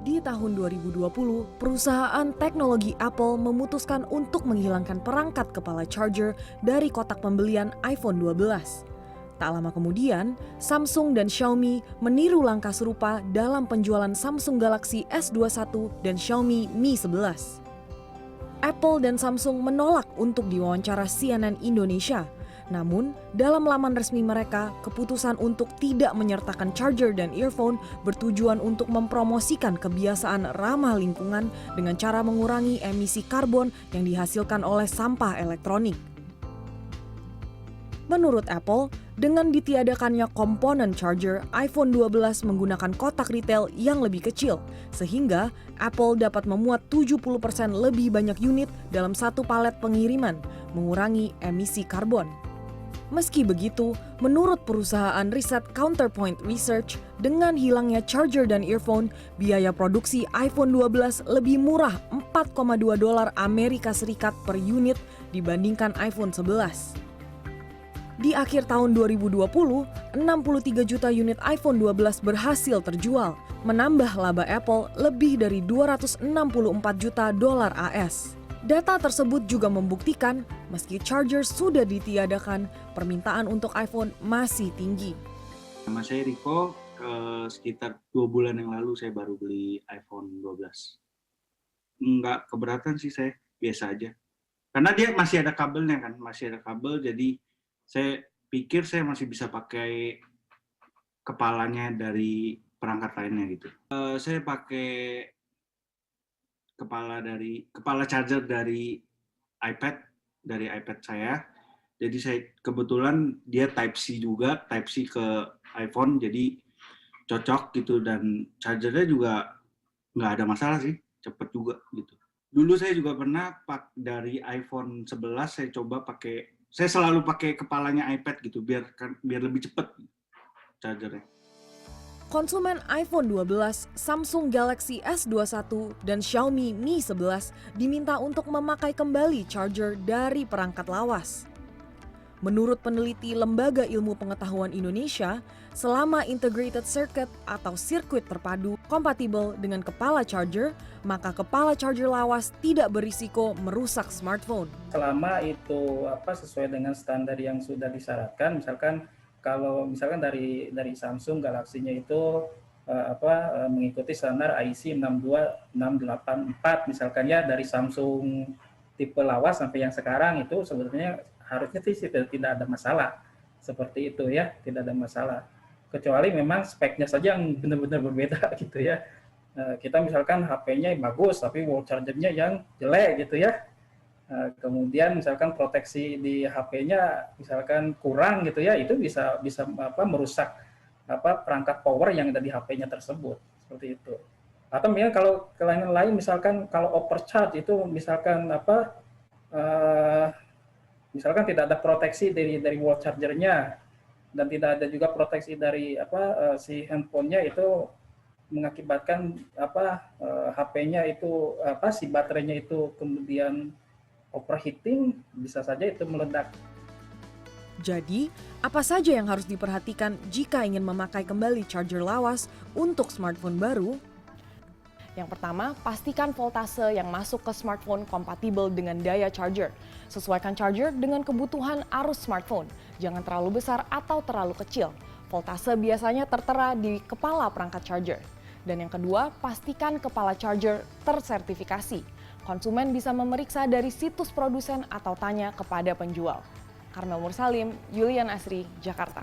Di tahun 2020, perusahaan teknologi Apple memutuskan untuk menghilangkan perangkat kepala charger dari kotak pembelian iPhone 12. Tak lama kemudian, Samsung dan Xiaomi meniru langkah serupa dalam penjualan Samsung Galaxy S21 dan Xiaomi Mi 11. Apple dan Samsung menolak untuk diwawancara CNN Indonesia. Namun, dalam laman resmi mereka, keputusan untuk tidak menyertakan charger dan earphone bertujuan untuk mempromosikan kebiasaan ramah lingkungan dengan cara mengurangi emisi karbon yang dihasilkan oleh sampah elektronik. Menurut Apple, dengan ditiadakannya komponen charger, iPhone 12 menggunakan kotak retail yang lebih kecil, sehingga Apple dapat memuat 70% lebih banyak unit dalam satu palet pengiriman, mengurangi emisi karbon. Meski begitu, menurut perusahaan riset Counterpoint Research, dengan hilangnya charger dan earphone, biaya produksi iPhone 12 lebih murah $4,2 Amerika Serikat per unit dibandingkan iPhone 11. Di akhir tahun 2020, 63 juta unit iPhone 12 berhasil terjual, menambah laba Apple lebih dari $264 juta AS. Data tersebut juga membuktikan, meski charger sudah ditiadakan, permintaan untuk iPhone masih tinggi. Nama saya Riko, sekitar 2 bulan yang lalu saya baru beli iPhone 12. Nggak keberatan sih saya, biasa aja. Karena dia masih ada kabelnya kan, masih ada kabel, jadi saya pikir saya masih bisa pakai kepalanya dari perangkat lainnya gitu. Saya pakai kepala charger dari iPad saya. Jadi saya kebetulan dia Type C juga, Type C ke iPhone, jadi cocok gitu, dan chargernya juga nggak ada masalah sih, cepet juga gitu. Dulu saya juga pernah dari iPhone 11 saya selalu pakai kepalanya iPad gitu biar lebih cepet chargernya. Konsumen iPhone 12, Samsung Galaxy S21, dan Xiaomi Mi 11 diminta untuk memakai kembali charger dari perangkat lawas. Menurut peneliti Lembaga Ilmu Pengetahuan Indonesia, selama integrated circuit atau sirkuit terpadu kompatibel dengan kepala charger, maka kepala charger lawas tidak berisiko merusak smartphone. Selama itu sesuai dengan standar yang sudah disyaratkan, misalkan kalau dari Samsung Galaxy-nya itu mengikuti standar IEC 62684 misalkan ya, dari Samsung tipe lawas sampai yang sekarang itu sebetulnya harusnya sih tidak ada masalah seperti itu ya, tidak ada masalah. Kecuali memang speknya saja yang benar-benar berbeda gitu ya. Kita misalkan HP-nya bagus tapi wall charger-nya yang jelek gitu ya. Kemudian misalkan proteksi di HP-nya misalkan kurang gitu ya, itu bisa merusak perangkat power yang ada di HP-nya tersebut, seperti itu. Atau misalkan kalau kelainan lain, misalkan kalau overcharge itu misalkan misalkan tidak ada proteksi dari wall charger-nya dan tidak ada juga proteksi dari si handphone-nya, itu mengakibatkan HP-nya itu si baterainya itu kemudian overheating, bisa saja itu meledak. Jadi, apa saja yang harus diperhatikan jika ingin memakai kembali charger lawas untuk smartphone baru? Yang pertama, pastikan voltase yang masuk ke smartphone kompatibel dengan daya charger. Sesuaikan charger dengan kebutuhan arus smartphone. Jangan terlalu besar atau terlalu kecil. Voltase biasanya tertera di kepala perangkat charger. Dan yang kedua, pastikan kepala charger tersertifikasi. Konsumen bisa memeriksa dari situs produsen atau tanya kepada penjual. Karmel Mursalim, Yulian Asri, Jakarta.